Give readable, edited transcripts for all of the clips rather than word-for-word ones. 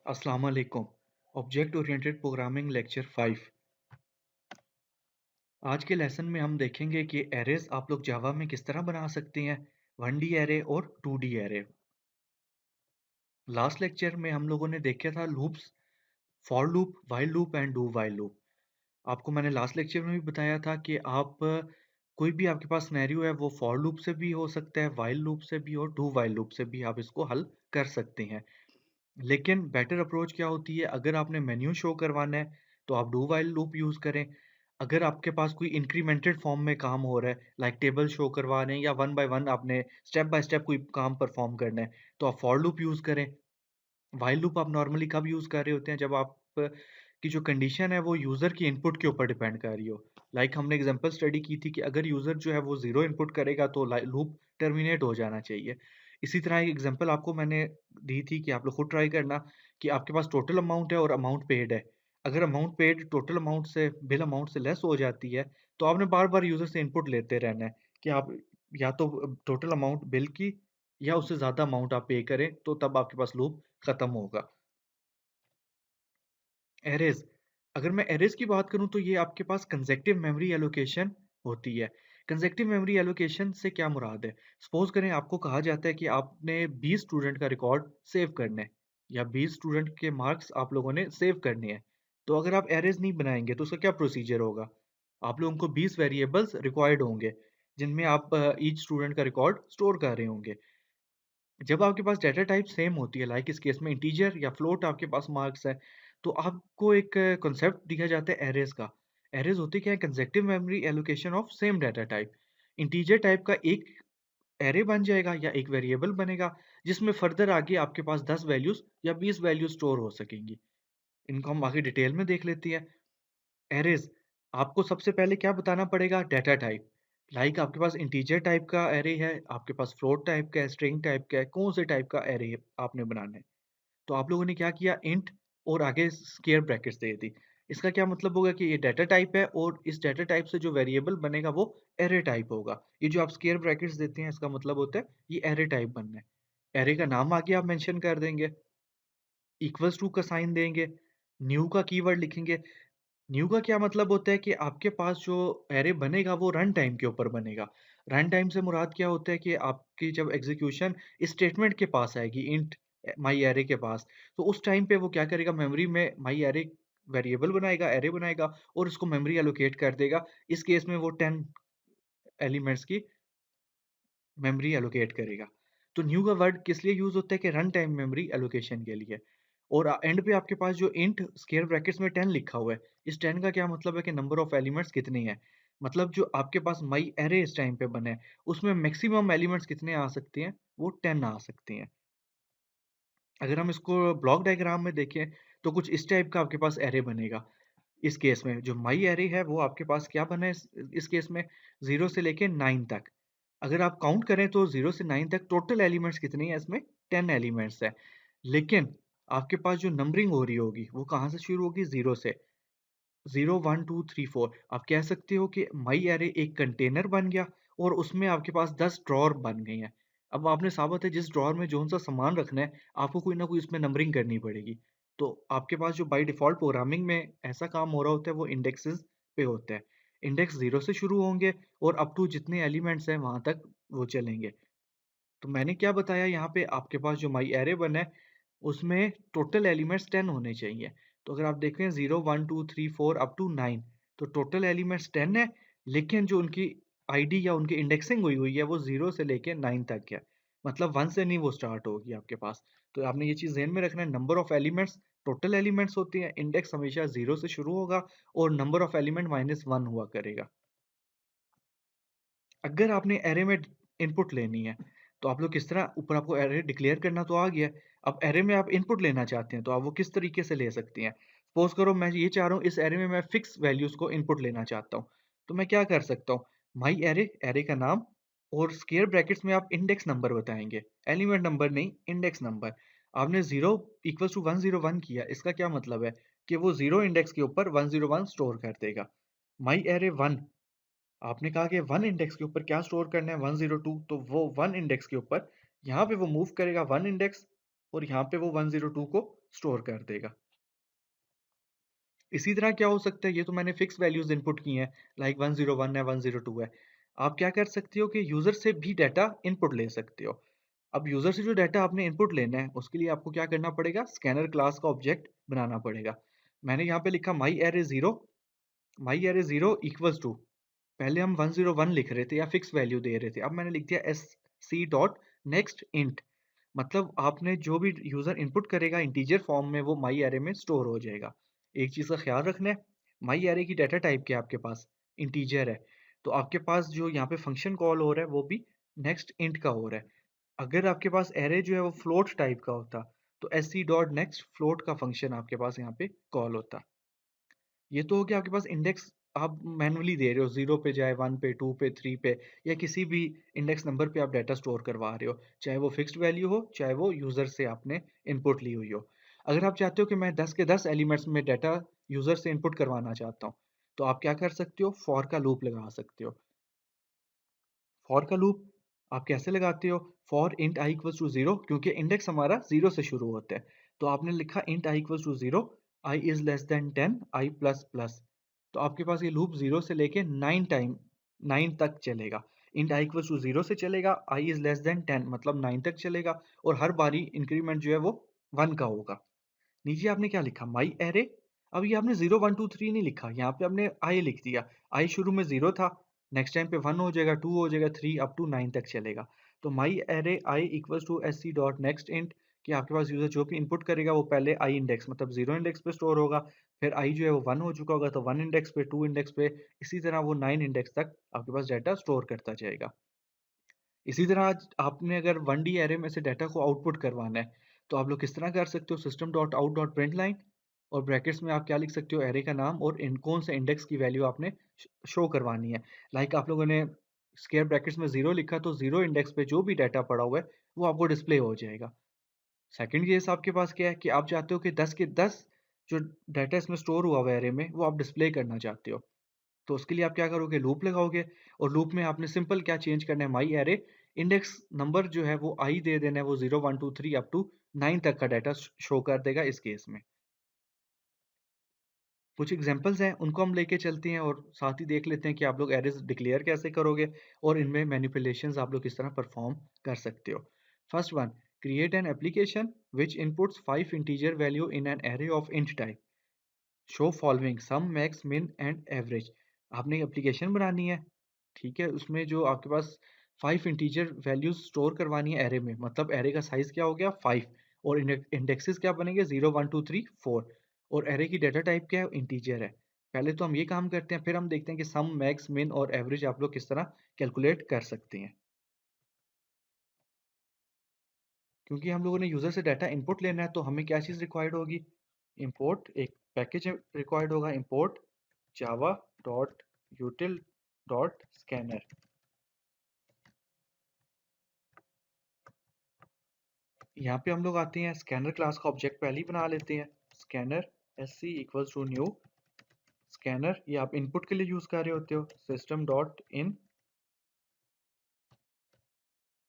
अस्सलाम वालेकुम। Object oriented programming lecture 5। आज के लेसन में हम देखेंगे कि एरेज आप लोग जावा में किस तरह बना सकते हैं, 1D एरे और 2D एरे। लास्ट लेक्चर में हम लोगों ने देखा था loops, for loop, while loop and do while loop. आपको मैंने लास्ट लेक्चर में भी बताया था कि कोई भी आपके पास सिनेरियो है वो फॉर लूप से भी हो सकता है, व्हाइल लूप से भी और डू व्हाइल लूप से भी आप इसको हल कर सकते हैं। लेकिन बेटर अप्रोच क्या होती है, अगर आपने मेन्यू शो करवाना है तो आप डू व्हाइल लूप यूज़ करें। अगर आपके पास कोई इंक्रीमेंटेड फॉर्म में काम हो रहा है, लाइक टेबल शो करवा रहे हैं या वन बाय वन आपने स्टेप बाय स्टेप कोई काम परफॉर्म करना है, तो आप फॉर लूप यूज़ करें। व्हाइल लूप आप नॉर्मली कब यूज़ कर रहे होते हैं, जब आप की जो कंडीशन है वो यूज़र की इनपुट के ऊपर डिपेंड कर रही हो। लाइक हमने एग्जांपल स्टडी की थी कि अगर यूज़र जो है वो 0 इनपुट करेगा तो लूप टर्मिनेट हो जाना चाहिए। इसी तरह एक एग्जांपल आपको मैंने दी थी कि आप लोग खुद ट्राई करना कि आपके पास टोटल अमाउंट है और अमाउंट पेड है। अगर अमाउंट पेड टोटल अमाउंट से बिल अमाउंट से लेस हो जाती है, तो आपने बार-बार यूज़र से इनपुट लेते रहना है कि आप या तो टोटल अमाउंट बिल की या उससे ज़्यादा अमाउंट आप पे करें, तो तब आपके पास लूप खत्म होगा। एरेज़, अगर मैं एरेज़ की बात करूँ तो ये आपके पास कंसेक्टिव मेमोरी एलोकेशन होती है। कंसेक्टिव मेमोरी एलोकेशन से क्या मुराद है? सपोज़ करें आपको कहा जाता है कि आपने 20 स्टूडेंट का रिकॉर्ड सेव करना है या 20 स्टूडेंट के मार्क्स आप लोगों ने सेव करने हैं। तो अगर आप एरेज़ नहीं बनाएँगे तो उसका क्या प्रोसीजर होगा? आप लोगों को 20 वेरिएबल्स रिक्वायर्ड होंगे, जिनमें आप ईच स्टूडेंट का रिकॉर्ड स्टोर कर रहे होंगे। जब आपके पास डेटा टाइप सेम होती है, लाइक इस केस में इंटीजर या फ्लोट आपके पास मार्क्स है, तो आपको एक कॉन्सेप्ट दिया जाता है एरेज़ का। एरेज़ होती क्या है? Consecutive memory allocation of same data type. Integer type का एक एरे बन जाएगा या एक वेरिएबल बनेगा, जिसमें फर्दर आगे आपके पास 10 वैल्यूज़ या 20 वैल्यूज़ स्टोर हो सकेंगी। इनको हम आगे डिटेल में देख लेते हैं। एरेज़, आपको सबसे पहले क्या बताना पड़ेगा? Data type. लाइक आपके पास इंटीजर टाइप का एरे है, आपके पास फ्लोट टाइप का है, स्ट्रिंग टाइप का है, कौन से टाइप का एरे आपने बनाना है। तो आप लोगों ने क्या किया? इंट और आगे स्क्वेयर ब्रैकेट्स दे दी। इसका क्या मतलब होगा कि ये डेटा टाइप है और इस डेटा टाइप से जो वेरिएबल बनेगा वो एरे टाइप होगा। ये जो आप स्क्वेयर ब्रैकेट्स देते हैं इसका मतलब होता है ये एरे टाइप बनना है। एरे का नाम आगे आप मेंशन कर देंगे, इक्वल्स टू का साइन देंगे, न्यू का कीवर्ड लिखेंगे। न्यू का क्या मतलब होता है कि आपके पास जो एरे बनेगा वो रन टाइम के ऊपर बनेगा। रन टाइम से मुराद क्या होता है कि आपकी जब एग्जीक्यूशन स्टेटमेंट के पास आएगी, इंट माई एरे के पास, तो उस टाइम पे वो क्या करेगा? मेमोरी में माई एरे वेरिएबल बनाएगा, एरे बनाएगा और उसको मेमोरी एलोकेट कर देगा। इस केस में वो 10 एलिमेंट्स की मेमोरी एलोकेट करेगा। तो न्यू का वर्ड किस लिए यूज़ होता है? कि रन टाइम मेमोरी एलोकेशन के लिए। और एंड पे आपके पास जो इंट स्क्वेयर ब्रैकेट्स में 10 लिखा हुआ है, इस 10 का क्या मतलब है? कि नंबर ऑफ एलिमेंट्स कितने हैं। मतलब जो आपके पास माई एरे इस टाइम पे बना है, उसमें मैक्सिमम एलिमेंट्स कितने आ सकते हैं? वो 10 आ सकते हैं। अगर हम इसको ब्लॉक डायग्राम में देखें, तो कुछ इस टाइप का आपके पास एरे बनेगा। इस केस में जो माई एरे है वो आपके पास क्या बना है इस केस में? 0 से लेके 9 तक। अगर आप काउंट करें तो 0 से 9 तक टोटल एलिमेंट्स कितने हैं इसमें? 10 एलिमेंट्स हैं। लेकिन आपके पास जो नंबरिंग हो रही होगी वो कहाँ से शुरू होगी? 0 से। 0 1 2 3 4। आप कह सकते हो कि माई एरे एक कंटेनर बन गया और उसमें आपके पास 10 ड्रॉअर बन गई हैं। अब आपने साबित है जिस ड्रॉअर में जौन-सा सामान रखना है, आपको कोई ना कोई उसमें नंबरिंग करनी पड़ेगी। तो आपके पास जो बाय डिफ़ॉल्ट प्रोग्रामिंग में ऐसा काम हो रहा होता है वो इंडेक्सेस पे होता है। इंडेक्स 0 से शुरू होंगे और अप टू जितने एलिमेंट्स हैं वहाँ तक वो चलेंगे। तो मैंने क्या बताया यहाँ पे? आपके पास जो माई एरे बना है उसमें टोटल एलिमेंट्स 10 होने चाहिए। तो अगर आप देखें 0 1 2 3 4 अप टू 9, तो टोटल एलिमेंट्स 10 है, लेकिन जो उनकी आईडी या उनकी इंडेक्सिंग हुई हुई है वो 0 से लेके 9 तक है। मतलब 1 से नहीं वो स्टार्ट होगी आपके पास। तो आपने ये चीज़ ज़हन में रखना है, number of elements total elements होते हैं, इंडेक्स हमेशा 0 से शुरू होगा और नंबर ऑफ एलिमेंट -1 हुआ करेगा। अगर आपने एरे में इनपुट लेनी है, तो आप लोग किस तरह? ऊपर आपको एरे डिक्लेयर करना तो आ गया है। अब एरे में आप इनपुट लेना चाहते हैं, तो आप वो किस तरीके से ले सकते हैं? सपोज़ करो मैं ये चाह रहा हूँ इस एरे में मैं फिक्स वैल्यूज़ को इनपुट लेना चाहता हूँ, तो मैं क्या कर सकता हूँ? माई एरे, एरे का नाम और स्क्वेयर ब्रैकेट्स में आप इंडेक्स नंबर बताएँगे, एलिमेंट नंबर नहीं, इंडेक्स नंबर। आपने 0 इक्वल्स टू 101 किया, इसका क्या मतलब है? कि वो 0 इंडेक्स के ऊपर 101 स्टोर कर देगा। माई एरे 1, आपने कहा कि 1 इंडेक्स के ऊपर क्या स्टोर करना है? 102, तो वो 1 इंडेक्स के ऊपर यहाँ पे वो मूव करेगा 1 इंडेक्स और यहाँ पे वो 102 को स्टोर कर देगा। इसी तरह क्या हो सकता है, ये तो मैंने फिक्स वैल्यूज इनपुट की हैं, लाइक 101 है, 102 है। आप क्या कर सकते हो कि यूजर से भी डाटा इनपुट ले सकते हो। अब यूजर से जो डाटा आपने इनपुट लेना है, उसके लिए आपको क्या करना पड़ेगा, स्कैनर क्लास का ऑब्जेक्ट बनाना पड़ेगा। मैंने यहाँ पे लिखा my array zero, my array zero equals to, पहले हम 101 लिख रहे थे या फिक्स वैल्यू दे रहे थे, अब मैंने लिख दिया S C dot next int. मतलब आपने जो भी यूजर इनपुट करेगा इंटीजर फॉर्म में, वो माई एरे में स्टोर हो जाएगा। एक चीज का ख्याल रखना है, माई एरे की डाटा टाइप क्या है आपके पास, इंटीजर है। तो आपके पास जो यहाँ पे फंक्शन कॉल हो रहा है वो भी नेक्स्ट इंट का हो रहा है। अगर आपके पास एरे जो है वो फ्लोट टाइप का होता, तो S C dot next float का फंक्शन आपके पास यहाँ पे कॉल होता। ये तो हो गया आपके पास इंडेक्स, आप मैनुअली दे रहे हो, जीरो पे जाए, वन पे, टू पे, थ्री पे, या किसी भी इंडेक्स नंबर पे आप डाटा स्टोर करवा रहे हो, चाहे वो फिक्स्ड वैल्यू हो, चाहे वो यूजर से आपने इनपुट ली हुई हो। अगर आप चाहते हो कि मैं 10 के 10 एलिमेंट्स में डाटा यूजर से इनपुट करवाना चाहता हूँ, तो आप क्या कर सकते हो, फॉर का लूप लगा सकते हो। फॉर का लूप आप कैसे लगाते हो, for int i equals to zero, क्योंकि इंडेक्स हमारा जीरो से शुरू होता है। तो आपने लिखा int i equals to zero, i is less than 10, i plus plus. तो आपके पास ये लूप जीरो से लेके 9 तक चलेगा। Int i equals to zero से चलेगा, आई इज लेस देन 10 मतलब 9 तक चलेगा, और हर बारी इंक्रीमेंट जो है वो 1 का होगा। नीचे आपने क्या लिखा, माई एरे। अब ये आपने 0 1 2 3 नहीं लिखा, यहाँ पे आपने आई लिख दिया। आई शुरू में जीरो था, नेक्स्ट टाइम पे 1 हो जाएगा, 2 हो जाएगा, 3 अप टू 9 तक चलेगा। तो my array i equals to S C dot next int, कि आपके पास यूजर जो भी इनपुट करेगा वो पहले आई इंडेक्स मतलब जीरो इंडेक्स पे स्टोर होगा, फिर आई जो है वो 1 हो चुका होगा तो 1 इंडेक्स पे, 2 इंडेक्स पे, इसी तरह वो 9 इंडेक्स तक आपके पास डाटा स्टोर करता जाएगा। इसी तरह आज आपने अगर 1D एरे में से डाटा को आउटपुट करवाना है, तो आप लोग किस तरह कर सकते हो, system dot out dot print line, और ब्रैकेट्स में आप क्या लिख सकते हो, एरे का नाम और इन कौन से इंडेक्स की वैल्यू आपने शो करवानी है। लाइक आप लोगों ने स्क्वायर ब्रैकेट्स में जीरो लिखा, तो जीरो इंडेक्स पे जो भी डाटा पड़ा हुआ है वो आपको डिस्प्ले हो जाएगा। सेकंड केस आपके पास क्या है कि आप चाहते हो कि 10 के 10 जो डाटा इसमें स्टोर हुआ हुआ है एरे में, वो आप डिस्प्ले करना चाहते हो। तो उसके लिए आप क्या करोगे, लूप लगाओगे, और लूप में आपने सिंपल क्या चेंज करना है, माई एरे इंडेक्स नंबर जो है वो आई दे देना है, वो 0 1 2 3 अप टू 9 तक का डाटा शो कर देगा इस केस में। कुछ एग्जांपल्स हैं, उनको हम लेके चलते हैं और साथ ही देख लेते हैं कि आप लोग एरेज डिक्लेयर कैसे करोगे और इनमें मैनिपुलेशंस आप लोग किस तरह परफॉर्म कर सकते हो। First one, create an application which inputs 5 integer value in an array of int type, show following sum max min and average. आपने एप्लीकेशन बनानी है, ठीक है, उसमें जो आपके पास 5 इंटीजर वैल्यूज स्टोर करवानी है एरे में, मतलब एरे का साइज क्या हो गया 5, और इंडेक्सेस क्या बनेंगे 0 1 2 3 4, और एरे की डाटा टाइप क्या है, इंटीजर है। पहले तो हम ये काम करते हैं, फिर हम देखते हैं कि सम मैक्स मिन और एवरेज आप लोग किस तरह कैलकुलेट कर सकते हैं। क्योंकि हम लोगों ने यूजर से डाटा इनपुट लेना है, तो हमें क्या चीज़ रिक्वायर्ड होगी, इंपोर्ट एक पैकेज रिक्वायर्ड होगा, import Java dot यूटिल dot scanner. यहाँ पे हम लोग आते हैं, स्कैनर क्लास का ऑब्जेक्ट पहले ही बना लेते हैं, scanner S C equals to new scanner, ये आप इनपुट के लिए यूज कर रहे होते हो, सिस्टम डॉट इन,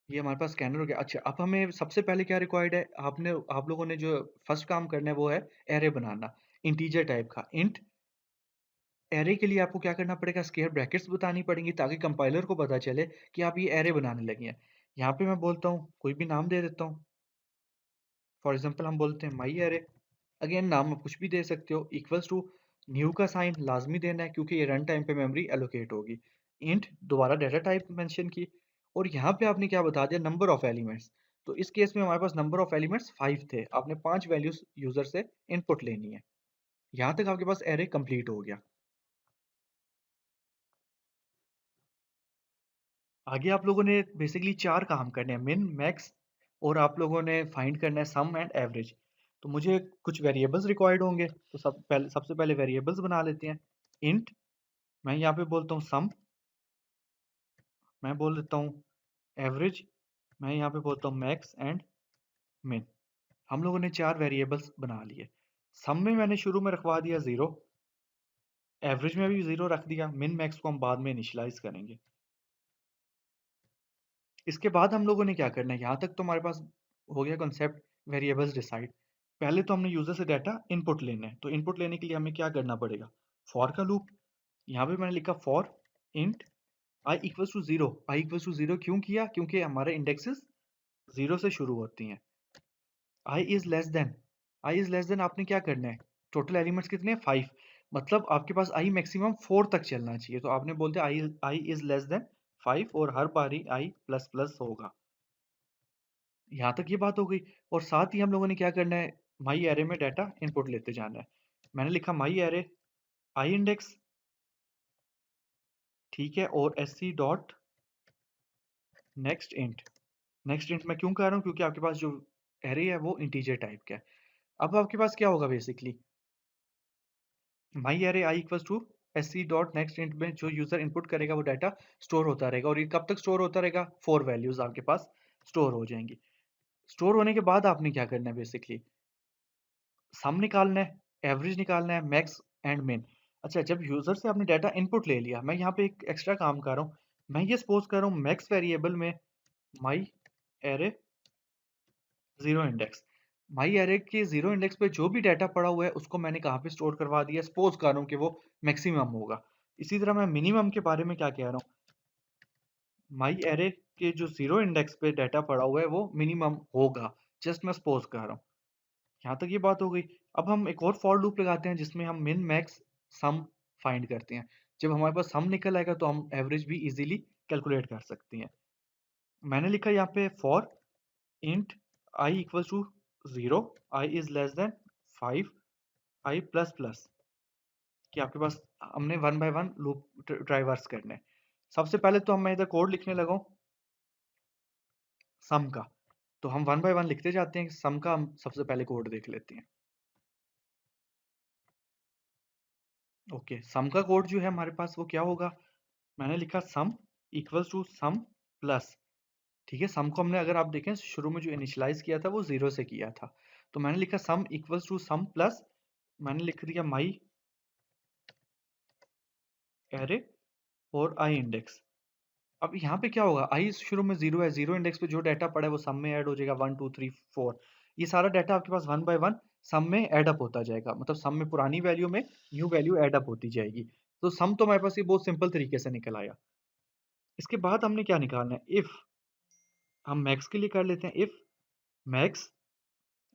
ये हमारे पास स्कैनर हो गया। अच्छा, अब हमें सबसे पहले क्या रिक्वायर्ड है, आप लोगों ने जो फर्स्ट काम करना है वो है एरे बनाना, इंटीजर टाइप का इंट। एरे के लिए आपको क्या करना पड़ेगा, स्क्वायर ब्रैकेट्स बतानी पड़ेंगी, ताकि कंपाइलर को पता चले कि आप ये एरे बनाने लगे हैं। यहाँ पे मैं बोलता हूँ, कोई भी नाम दे देता हूँ, फॉर एग्जांपल हम बोलते हैं माई एरे। अगेन नाम आप कुछ भी दे सकते हो, इक्वल्स टू न्यू का साइन लाजमी देना है, क्योंकि ये रन टाइम पे मेमोरी एलोकेट होगी। इंट दोबारा डाटा टाइप मेंशन की, और यहाँ पे आपने क्या बता दिया, नंबर ऑफ एलिमेंट्स। तो इस केस में हमारे पास नंबर ऑफ एलिमेंट्स 5 थे, आपने 5 वैल्यूज यूजर से इनपुट लेनी है। यहाँ तक आपके पास एरे कंप्लीट हो गया। आगे आप लोगों ने बेसिकली 4 काम करने हैं, मिन मैक्स, और आप लोगों ने फाइंड करना है सम एंड एवरेज। तो मुझे कुछ वेरिएबल्स रिक्वायर्ड होंगे, तो सबसे पहले वेरिएबल्स बना लेते हैं। इंट, मैं यहाँ पे बोलता हूँ सम, मैं बोल देता हूँ एवरेज, मैं यहाँ पे बोलता हूँ मैक्स एंड मिन। हम लोगों ने 4 वेरिएबल्स बना लिए। सम में मैंने शुरू में रखवा दिया 0, एवरेज में भी 0 रख दिया, मिन मैक्स को हम बाद में इनिशियलाइज करेंगे। इसके बाद हम लोगों ने क्या करना है, यहाँ तक तो हमारे पास हो गया कॉन्सेप्ट वेरिएबल्स डिसाइड। पहले तो हमने यूजर से डाटा इनपुट लेना है, तो इनपुट लेने के लिए हमें क्या करना पड़ेगा, फॉर का लूप। यहाँ पे मैंने लिखा for int i equals to zero. I equals to zero क्यों किया, क्योंकि हमारे इंडेक्सेस जीरो से शुरू होती हैं। I is less than, I is less than आपने क्या करना है, टोटल एलिमेंट्स कितने हैं, 5, मतलब आपके पास आई मैक्सिमम 4 तक चलना चाहिए, तो आपने बोलते आई आई इज लेस देन 5 और हर बारी आई प्लस प्लस होगा। यहाँ तक ये बात हो गई। और साथ ही हम लोगों ने क्या करना है, माई एरे में डाटा इनपुट लेते जाना है। मैंने लिखा माई एरे आई इंडेक्स, ठीक है, और S C dot next int. Next int मैं क्यों कर रहा हूँ, क्योंकि आपके पास जो एरे है वो इंटीजर टाइप का है। अब आपके पास क्या होगा, basically my array i equals to S C dot next int में जो यूजर इनपुट करेगा वो डाटा स्टोर होता रहेगा, और ये कब तक स्टोर होता रहेगा, 4 वैल्यूज आपके पास स्टोर हो जाएंगी। स्टोर होने के बाद आपने क्या करना है, बेसिकली सम निकालना है, एवरेज निकालना है, मैक्स एंड मिन। अच्छा, जब यूजर से आपने डाटा इनपुट ले लिया, मैं यहाँ पे एक एक्स्ट्रा काम कर रहा हूँ। मैं ये सपोज कर रहा हूँ मैक्स वेरिएबल में माई एरे जीरो इंडेक्स, माई एरे के जीरो इंडेक्स पे जो भी डाटा पड़ा हुआ है उसको मैंने कहाँ पे स्टोर करवा दिया, सपोज कर रहा हूँ कि वो मैक्सिमम होगा। इसी तरह मैं मिनिमम के बारे में क्या कह रहा हूँ, माई एरे के जो जीरो इंडेक्स पे डाटा पड़ा हुआ है वो मिनिमम होगा, जस्ट मैं सपोज कर रहा हूँ। यहाँ तक ये बात हो गई। अब हम एक और फॉर लूप लगाते हैं जिसमें हम मिन मैक्स सम फाइंड करते हैं। जब हमारे पास सम निकल आएगा तो हम एवरेज भी इजीली कैलकुलेट कर सकते हैं। मैंने लिखा यहाँ पे for int i equal to zero, i is less than 5, i plus plus, कि आपके पास हमने one by one loop traverse करने हैं। सबसे पहले तो हम मैं इधर कोड लिखने लगा हूँ सम का, तो हम वन बाय वन लिखते जाते हैं। सम का हम सबसे पहले कोड देख लेते हैं। ओके, सम का कोड जो है हमारे पास वो क्या होगा, मैंने लिखा sum equals to sum plus, ठीक है। सम को हमने अगर आप देखें शुरू में जो इनिशियलाइज किया था वो जीरो से किया था, तो मैंने लिखा sum equals to sum plus, मैंने लिख दिया माई एरे और आई इंडेक्स। अब यहाँ पे क्या होगा, आई शुरू में जीरो है, जीरो इंडेक्स पे जो डाटा पड़ा है वो सम में ऐड हो जाएगा, 1 2 3 4, ये सारा डाटा आपके पास वन बाय वन सम में ऐड अप होता जाएगा, मतलब सम में पुरानी वैल्यू में न्यू वैल्यू ऐड अप होती जाएगी। तो सम तो हमारे पास ये बहुत सिंपल तरीके से निकल आया। इसके बाद हमने क्या निकालना है, इफ हम मैक्स के लिए कर लेते हैं, इफ मैक्स।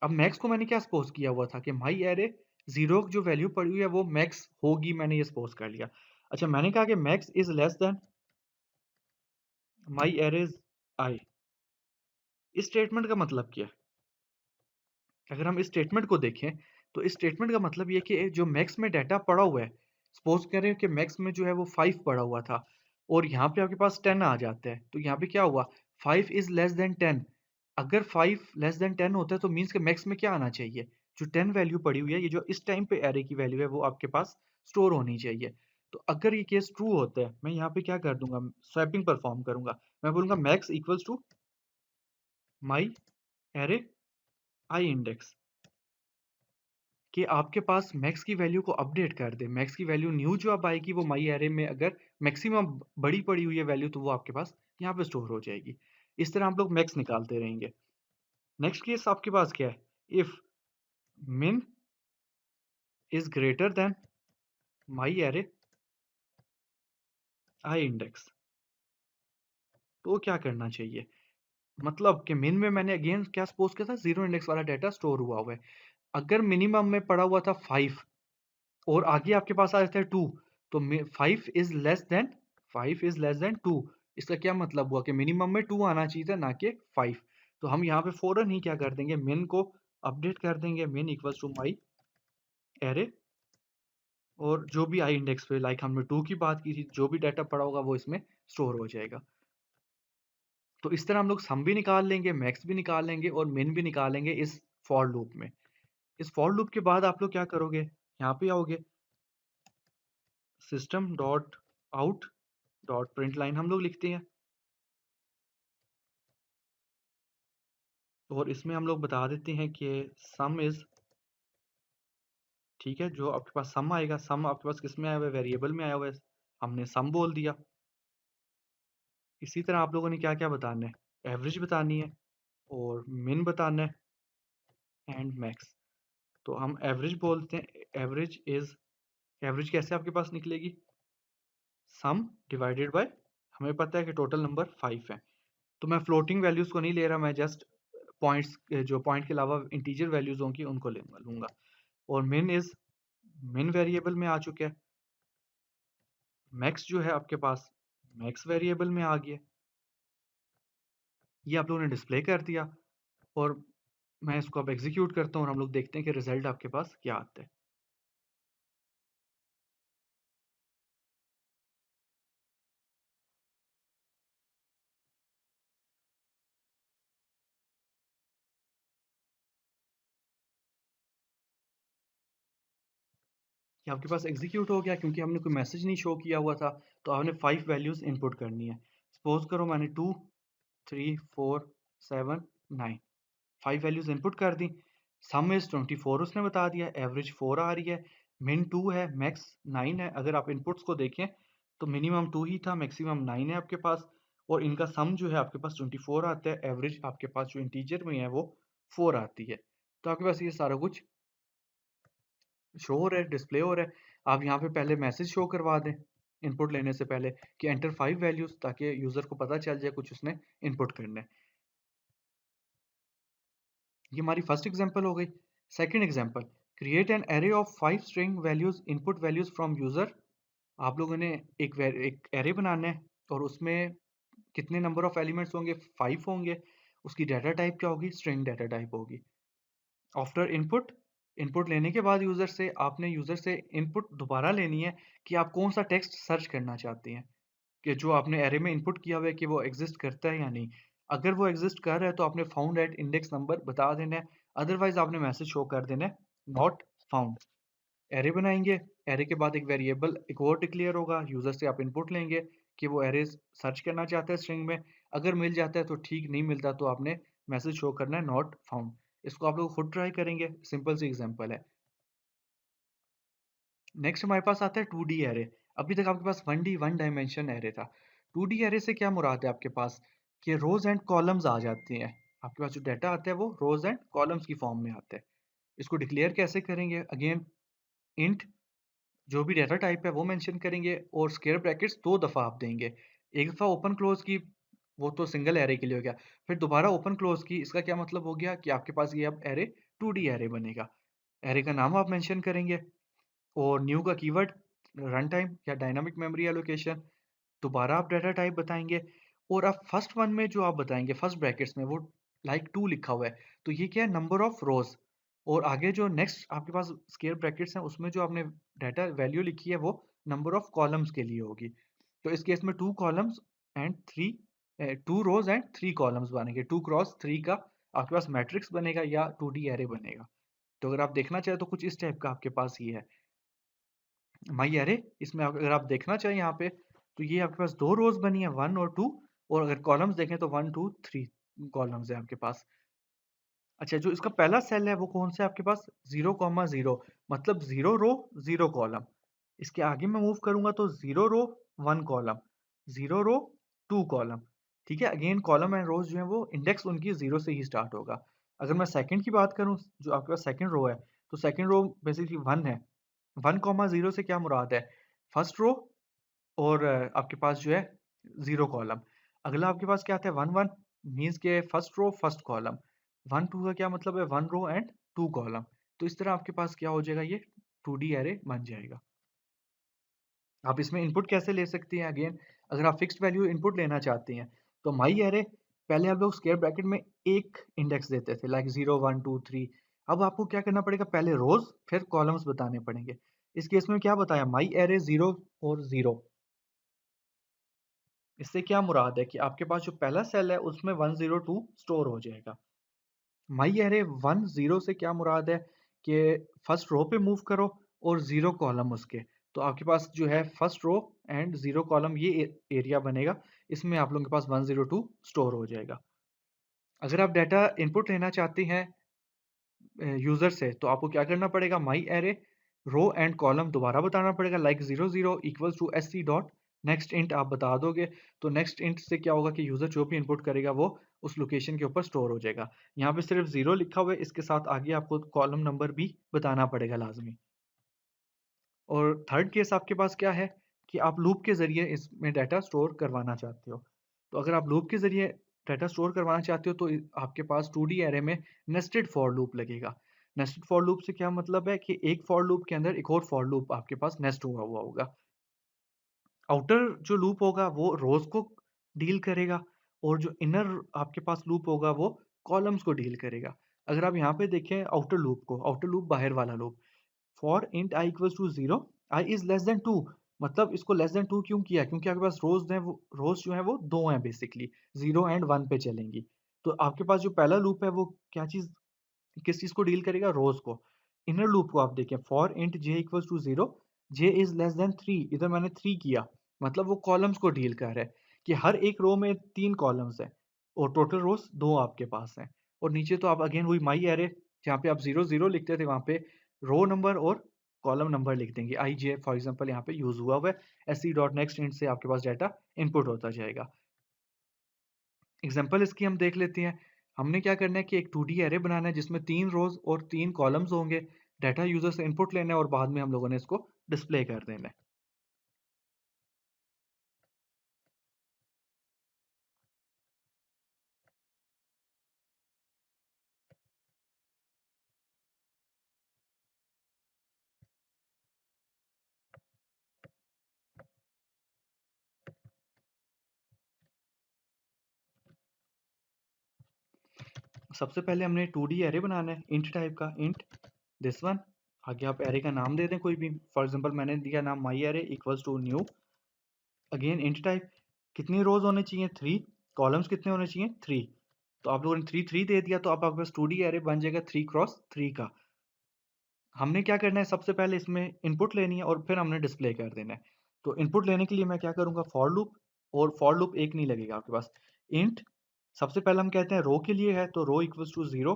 अब मैक्स को मैंने क्या सपोज किया हुआ था कि माई एरे जीरो जो वैल्यू पड़ी हुई है वो मैक्स होगी, मैंने ये सपोज कर लिया। अच्छा, मैंने कहा कि max is less then my array आई। इस स्टेटमेंट का मतलब क्या है, अगर हम इस स्टेटमेंट को देखें तो इस स्टेटमेंट का मतलब ये कि जो मैक्स में डाटा पड़ा हुआ है, सपोज करें कि मैक्स में जो है वो 5 पड़ा हुआ था और यहाँ पे आपके पास 10 आ जाता है, तो यहाँ पे क्या हुआ, 5 इज लेस देन 10। अगर 5 लेस देन 10 होता है तो मीन्स के मैक्स में क्या आना चाहिए, जो 10 वैल्यू पड़ी हुई है, ये जो इस टाइम पे एरे की वैल्यू है वो आपके पास स्टोर होनी चाहिए। तो अगर ये केस ट्रू होता है, मैं यहाँ पे क्या कर दूंगा, स्वैपिंग परफॉर्म करूंगा। मैं बोलूंगा max equals to my array i index, कि आपके पास मैक्स की वैल्यू को अपडेट कर दे। मैक्स की वैल्यू न्यू जो अब आएगी वो माई एरे में अगर मैक्सिमम बड़ी पड़ी हुई है वैल्यू तो वो आपके पास यहाँ पे स्टोर हो जाएगी। इस तरह हम लोग मैक्स निकालते रहेंगे। नेक्स्ट केस आपके पास क्या है, इफ मिन is greater than my array i index, तो क्या करना चाहिए, मतलब कि मिन में मैंने अगेन क्या सपोज किया था, जीरो इंडेक्स वाला डाटा स्टोर हुआ है। अगर मिनिमम में पड़ा हुआ था 5 और आगे आपके पास आ जाता है 2, तो 5 इज लेस देन 2। इसका क्या मतलब हुआ कि मिनिमम में 2 आना चाहिए था, ना कि 5। तो हम यहाँ पे फौरन ही क्या कर देंगे, मिन को अपडेट कर देंगे, मिन इक्वल्स टू माई एरे और जो भी आई इंडेक्स पे, लाइक हमने 2 की बात की थी, जो भी डाटा पड़ा होगा वो इसमें स्टोर हो जाएगा। तो इस तरह हम लोग सम भी निकाल लेंगे, मैक्स भी निकाल लेंगे और मिन भी निकालेंगे इस फॉर लूप में। इस फॉर लूप के बाद आप लोग क्या करोगे, यहाँ पे आओगे, system dot out dot print line हम लोग लिखते हैं, और इसमें हम लोग बता देते हैं कि सम इज, ठीक है, जो आपके पास सम आएगा, सम आपके पास किस में आया हुआ है, वेरिएबल में आया हुआ है, हमने सम बोल दिया। इसी तरह आप लोगों ने क्या क्या बताना है, एवरेज बतानी है और मिन बताना है एंड मैक्स। तो हम एवरेज बोलते हैं, एवरेज कैसे आपके पास निकलेगी? सम डिवाइडेड बाय, हमें पता है कि टोटल नंबर 5 है, तो मैं फ्लोटिंग वैल्यूज को नहीं ले रहा, मैं जस्ट पॉइंट्स, जो पॉइंट के अलावा इंटीजर वैल्यूज होंगी उनको लूंगा। और मिन वेरिएबल में आ चुका है, मैक्स जो है आपके पास मैक्स वेरिएबल में आ गया। ये आप लोगों ने डिस्प्ले कर दिया और मैं इसको अब एग्जीक्यूट करता हूँ और हम लोग देखते हैं कि रिजल्ट आपके पास क्या आता है। ये आपके पास एग्जीक्यूट हो गया क्योंकि हमने कोई मैसेज नहीं शो किया हुआ था, तो आपने 5 वैल्यूज इनपुट करनी है। सपोज करो मैंने 2, 3, 4, 7, 9 5 वैल्यूज इनपुट कर दी। सम इज 24 उसने बता दिया, एवरेज 4 आ रही है, मिन 2 है, मैक्स 9 है। अगर आप इनपुट्स को देखें तो मिनिमम 2 ही था, मैक्सिमम 9 है आपके पास, और इनका सम जो है आपके पास 24 आता है। एवरेज आपके पास जो इंटीजर में है वो 4 आती है। तो आपके पास ये सारा कुछ शो हो रहा है, डिस्प्ले हो रहा है। आप यहाँ पे पहले मैसेज शो करवा दें इनपुट लेने से पहले कि एंटर 5 वैल्यूज, ताकि यूजर को पता चल जाए कुछ उसने इनपुट करना है। ये हमारी फर्स्ट एग्जांपल हो गई। Second example, create an array of 5 string values, input values from user. आप लोगों ने एक एरे बनाना है और उसमें कितने नंबर ऑफ एलिमेंट्स होंगे? 5 होंगे। उसकी डाटा टाइप क्या होगी? स्ट्रिंग डाटा टाइप होगी। आफ्टर इनपुट, इनपुट लेने के बाद यूजर से इनपुट दोबारा लेनी है कि आप कौन सा टेक्स्ट सर्च करना चाहते हैं, कि जो आपने एरे में इनपुट किया हुआ है कि वो एग्जिस्ट करता है या नहीं। अगर वो एग्जिस्ट कर रहा है तो आपने फाउंड एट इंडेक्स नंबर बता देना है, अदरवाइज आपने मैसेज शो कर देना है नॉट फाउंड। एरे बनाएंगे, एरे के बाद एक वेरिएबल एक और डिक्लेयर होगा, यूजर से आप इनपुट लेंगे कि वो एरे सर्च करना चाहता है स्ट्रिंग में। अगर मिल जाता है तो ठीक, नहीं मिलता तो आपने मैसेज शो करना है नॉट फाउंड। इसको आप लोग खुद ट्राई करेंगे, सिंपल सी एग्जांपल है। नेक्स्ट हमारे पास आता है 2D एरे। अभी तक आपके पास 1D वन डायमेंशन एरे था। 2D एरे से क्या मुराद है आपके पास? कि रोज एंड कॉलम्स आ जाती हैं। आपके पास जो डाटा आता है वो रोज एंड कॉलम्स की फॉर्म में आता है। इसको डिक्लेयर कैसे करेंगे? अगेन इंट, जो भी डाटा टाइप है वो मेंशन करेंगे, और स्क्वायर ब्रैकेट्स 2 दफ़ा आप देंगे। एक दफ़ा ओपन क्लोज की, वो तो सिंगल एरे के लिए हो गया। फिर दोबारा ओपन क्लोज की, इसका क्या मतलब हो गया कि आपके पास ये अब एरे 2D एरे बनेगा। एरे का नाम आप मेंशन करेंगे, और न्यू का कीवर्ड रन टाइम या डायनामिक मेमोरी एलोकेशन। दोबारा आप डाटा टाइप बताएंगे, और अब फर्स्ट वन में जो आप बताएंगे फर्स्ट ब्रैकेट्स में वो लाइक 2 लिखा हुआ है, तो ये क्या है? नंबर ऑफ रोज। और आगे जो नेक्स्ट आपके पास स्क्वायर ब्रैकेट्स हैं उसमें जो आपने डाटा वैल्यू लिखी है वो नंबर ऑफ कॉलम्स के लिए होगी। तो इस केस में 2 columns and 3, 2 rows and 3 columns बनेंगे। 2 क्रॉस 3 का आपके पास मैट्रिक्स बनेगा या 2D एरे बनेगा। तो अगर आप देखना चाहें तो कुछ इस टाइप का आपके पास ये है माई एरे। इसमें अगर आप देखना चाहें यहाँ पे, तो ये आपके पास 2 रोज बनी है, 1 और 2, और अगर कॉलम्स देखें तो 1 2 3 कॉलम्स है आपके पास। अच्छा, जो इसका पहला सेल है वो कौन सा है आपके पास? 0,0, मतलब 0 रो 0 कॉलम। इसके आगे मैं मूव करूंगा तो 0 रो 1 कॉलम, 0 रो 2 कॉलम। ठीक है, अगेन कॉलम एंड रोज जो है वो इंडेक्स उनकी 0 से ही स्टार्ट होगा। अगर मैं सेकंड की बात करूं, जो आपके पास सेकंड रो है, तो सेकंड रो बेसिकली 1 है। 1,0 से क्या मुराद है? फर्स्ट रो, और आपके पास जो है 0 कॉलम। अगला आपके पास क्या आता है? 1 1, मीन्स के फर्स्ट रो फर्स्ट कॉलम। 1 2 का क्या मतलब है? 1 रो एंड 2 कॉलम। तो इस तरह आपके पास क्या हो जाएगा? ये 2D एरे बन जाएगा। आप इसमें इनपुट कैसे ले सकते हैं? अगेन, अगर आप फिक्स्ड वैल्यू इनपुट लेना चाहते हैं तो माई एरे, पहले आप लोग स्क्वायर ब्रैकेट में एक इंडेक्स देते थे लाइक 0 1 2 3। अब आपको क्या करना पड़ेगा? पहले रोज फिर कॉलम्स बताने पड़ेंगे। इस केस में क्या बताया? माई एरे 0 और 0। इससे क्या मुराद है कि आपके पास जो पहला सेल है उसमें 102 स्टोर हो जाएगा। माई एरे 10 से क्या मुराद है? कि फर्स्ट रो पे मूव करो और 0 कॉलम उसके। तो आपके पास जो है फर्स्ट रो एंड 0 कॉलम ये एरिया बनेगा, इसमें आप लोगों के पास 102 स्टोर हो जाएगा। अगर आप डाटा इनपुट लेना चाहते हैं यूजर से, तो आपको क्या करना पड़ेगा? My array row and column दोबारा बताना पड़ेगा, like 00 equals to SC dot next int आप बता दोगे। तो नेक्स्ट इंट से क्या होगा कि यूजर जो भी इनपुट करेगा वो उस लोकेशन के ऊपर स्टोर हो जाएगा। यहाँ पे सिर्फ 0 लिखा हुआ है, इसके साथ आगे आपको कॉलम नंबर भी बताना पड़ेगा लाज़मी। और थर्ड केस आपके पास क्या है कि आप लूप के ज़रिए इसमें डाटा स्टोर करवाना चाहते हो। तो अगर आप लूप के ज़रिए डाटा स्टोर करवाना चाहते हो तो आपके पास 2D एरे में नेस्टेड फॉर लूप लगेगा। नेस्टेड फॉर लूप से क्या मतलब है कि एक फॉर लूप के अंदर एक और फॉर लूप आपके पास नेस्ट हुआ हुआ होगा। आउटर जो लूप होगा वो रोज़ को डील करेगा और जो इनर आपके पास लूप होगा वो कॉलम्स को डील करेगा। अगर आप यहाँ पे देखें आउटर लूप बाहर वाला loop, for int i equals to 0 i is less than 2, मतलब इसको लेस देन 2 क्यों किया? क्योंकि आपके पास रोज़ जो है वो 2 हैं बेसिकली, 0 एंड 1 पे चलेंगी। तो आपके पास जो पहला लूप है वो क्या चीज़ किस चीज़ को डील करेगा? रोज़ को। इनर लूप को आप देखें, for int j equals to 0 j is less than 3, इधर मैंने 3 किया, मतलब वो कॉलम्स को डील कर रहा है कि हर एक रो में 3 कॉलम्स हैं और टोटल रोज़ 2 आपके पास हैं। और नीचे तो आप अगेन वही माई एरे, जहाँ पे आप 0 0 लिखते थे वहाँ पे रो नंबर और कॉलम नंबर लिख देंगे। आई जे फॉर एग्जांपल यहाँ पे यूज़ हुआ हुआ है। एससी डॉट नेक्स्ट इंट से आपके पास डाटा इनपुट होता जाएगा। एग्जांपल इसकी हम देख लेते हैं। हमने क्या करना है कि एक 2D एरे बनाना है जिसमें 3 रोज़ और 3 कॉलम्स होंगे। डाटा यूज़र से इनपुट लेना है और बाद में हम लोगों ने इसको डिस्प्ले कर देना है। सबसे पहले हमने 2D एरे बनाना है इंट टाइप का, इंट दिस वन। आगे आप एरे का नाम दे दें कोई भी, फॉर एग्जांपल मैंने दिया नाम my array equals to new. Again int type, कितनी रोज़ होने चाहिए? 3, कॉलम्स कितने होने चाहिए? 3। तो आप लोगों ने 3 3 दे दिया तो अब आपके पास 2D एरे बन जाएगा 3 क्रॉस 3 का। हमने क्या करना है, सबसे पहले इसमें इनपुट लेनी है और फिर हमने डिस्प्ले कर देना है। तो इनपुट लेने के लिए मैं क्या करूँगा, फॉर लूप, और फॉर लूप एक नहीं लगेगा आपके पास। इंट, सबसे पहले हम कहते हैं रो के लिए है तो रो इक्वल्स टू 0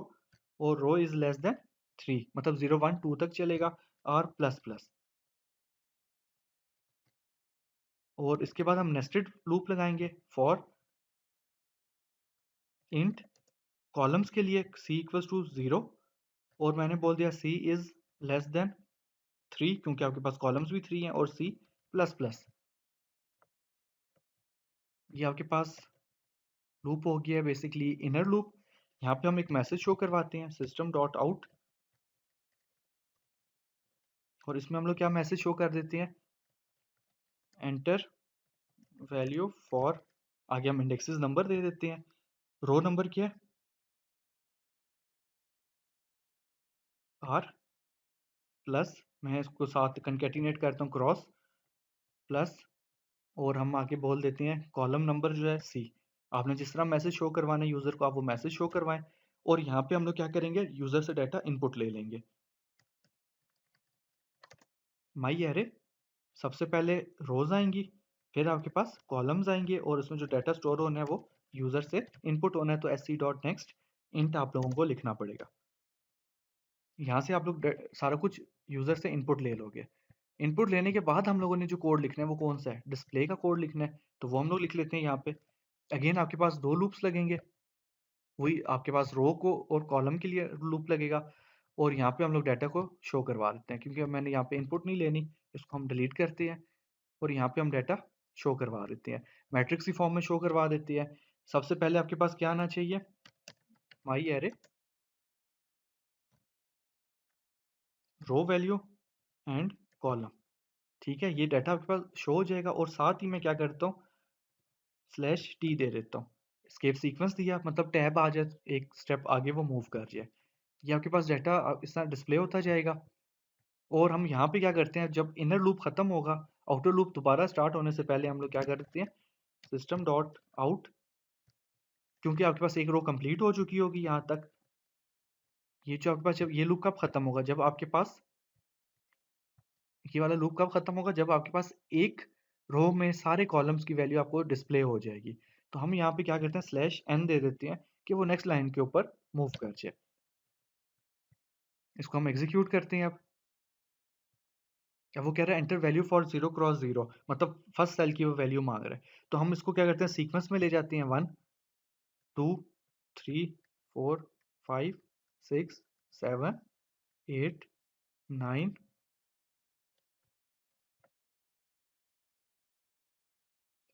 और रो इज़ लेस देन 3, मतलब 0 1 2 तक चलेगा, और प्लस प्लस। और इसके बाद हम नेस्टेड लूप लगाएंगे, फॉर इंट कॉलम्स के लिए c इक्वल्स टू 0 और मैंने बोल दिया c इज़ लेस देन 3 क्योंकि आपके पास कॉलम्स भी 3 हैं, और c प्लस प्लस। ये आपके पास लूप हो गया है बेसिकली इनर लूप। यहाँ पे हम एक मैसेज शो करवाते हैं, सिस्टम डॉट आउट, और इसमें हम लोग क्या मैसेज शो कर देते हैं, एंटर वैल्यू फॉर, आगे हम इंडेक्सेस नंबर दे देते हैं। रो नंबर क्या है? आर प्लस, मैं इसको साथ कंकेटिनेट करता हूँ, क्रॉस प्लस, और हम आगे बोल देते हैं कॉलम नंबर जो है सी। आपने जिस तरह मैसेज शो करवाना है यूज़र को, आप वो मैसेज शो करवाएं। और यहाँ पे हम लोग क्या करेंगे, यूज़र से डाटा इनपुट ले लेंगे। माई एरे, सबसे पहले रोज आएंगी, फिर आपके पास कॉलम्स आएंगे, और उसमें जो डाटा स्टोर होना है वो यूज़र से इनपुट होना है, तो S C dot next int आप लोगों को लिखना पड़ेगा। यहाँ से आप लोग सारा कुछ यूज़र से इनपुट ले लोगे। इनपुट लेने के बाद हम लोगों ने जो कोड लिखना है वो कौन सा है, डिस्प्ले का कोड लिखना है, तो वो हम लोग लिख लेते हैं यहाँ पे। अगेन आपके पास 2 लूप्स लगेंगे, वही आपके पास रो को और कॉलम के लिए लूप लगेगा, और यहाँ पे हम लोग डाटा को शो करवा देते हैं क्योंकि मैंने यहाँ पे इनपुट नहीं लेनी, इसको हम डिलीट करते हैं और यहाँ पे हम डाटा शो करवा देते हैं, मैट्रिक्स की फॉर्म में शो करवा देते हैं। सबसे पहले आपके पास क्या आना चाहिए, my array row value and column. ठीक है, ये डाटा आपके पास शो हो जाएगा, और साथ ही मैं क्या करता हूँ, स्लैश टी दे देता हूँ। स्केप सीक्वेंस दिया मतलब टैब आ जाए, एक स्टेप आगे वो मूव कर जाए। ये आपके पास डाटा इस तरह डिस्प्ले होता जाएगा। और हम यहाँ पे क्या करते हैं, जब इनर लूप खत्म होगा, आउटर लूप दोबारा स्टार्ट होने से पहले हम लोग क्या करते हैं, सिस्टम डॉट आउट, क्योंकि आपके पास एक रो कंप्लीट हो चुकी होगी यहाँ तक, ये जो आपके पास, जब ये लूप कब खत्म होगा, जब आपके पास ये वाला लूप कब खत्म होगा, जब आपके पास एक रो में सारे कॉलम्स की वैल्यू आपको डिस्प्ले हो जाएगी। तो हम यहाँ पे क्या करते हैं, स्लैश एन दे देते हैं कि वो नेक्स्ट लाइन के ऊपर मूव कर जाए। इसको हम एग्जीक्यूट करते हैं। अब वो कह रहा है एंटर वैल्यू फॉर 0 क्रॉस 0, मतलब फर्स्ट सेल की वो वैल्यू मांग रहा है। तो हम इसको क्या करते हैं, सीक्वेंस में ले जाते हैं, 1 2 3 4 5 6 7 8 9।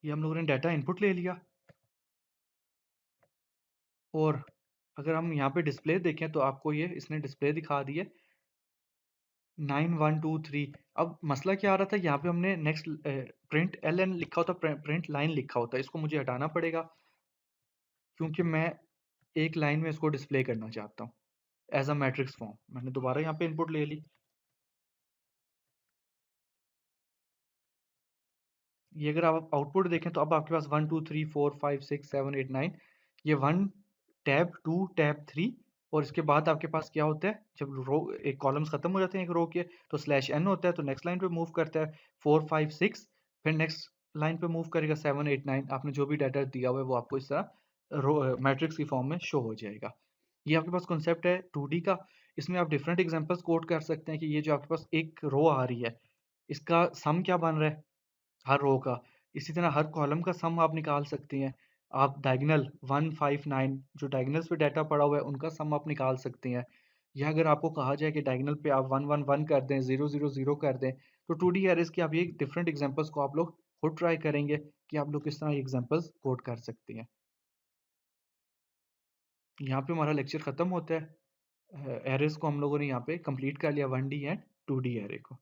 ये हम लोगों ने डाटा इनपुट ले लिया। और अगर हम यहाँ पे डिस्प्ले देखें तो आपको ये इसने डिस्प्ले दिखा दी है 9123। अब मसला क्या आ रहा था, यहाँ पे हमने नेक्स्ट प्रिंट एल एन लिखा होता, प्रिंट लाइन लिखा होता, इसको मुझे हटाना पड़ेगा क्योंकि मैं एक लाइन में इसको डिस्प्ले करना चाहता हूँ एज अ मैट्रिक्स फॉर्म। मैंने दोबारा यहाँ पे इनपुट ले ली। ये अगर आप आउटपुट देखें तो अब आपके पास 1 2 3 4 5 6 7 8 9, ये 1 टैब 2 टैब 3। और इसके बाद आपके पास क्या होता है, जब रो एक कॉलम्स खत्म हो जाते हैं एक रो के तो स्लैश एन होता है, तो नेक्स्ट लाइन पे मूव करता है 4 5 6, फिर नेक्स्ट लाइन पे मूव करेगा 7 8 9। आपने जो भी डाटा दिया हुआ है वो आपको इस तरह रो मैट्रिक्स की फॉर्म में शो हो जाएगा। ये आपके पास कॉन्सेप्ट है 2D का। इसमें आप डिफरेंट एग्जांपल्स कोट कर सकते हैं कि ये जो आपके पास एक रो आ रही है इसका सम क्या बन रहा है हर रो का। इसी तरह हर कॉलम का सम आप निकाल सकती हैं। आप डायगोनल 159 जो डायगोनल्स पे डाटा पड़ा हुआ है उनका सम आप निकाल सकती हैं। या अगर आपको कहा जाए कि डायगोनल पे आप 111 कर दें, 000 कर दें, तो 2D एरेज की आप ये डिफरेंट एग्जांपल्स को आप लोग खुद ट्राई करेंगे कि आप लोग किस तरह एग्जांपल्स कोड कर सकती हैं। यहाँ पे हमारा लेक्चर ख़त्म होता है। एरेज को हम लोगों ने यहाँ पे कंप्लीट कर लिया, 1D एंड 2D एरे को।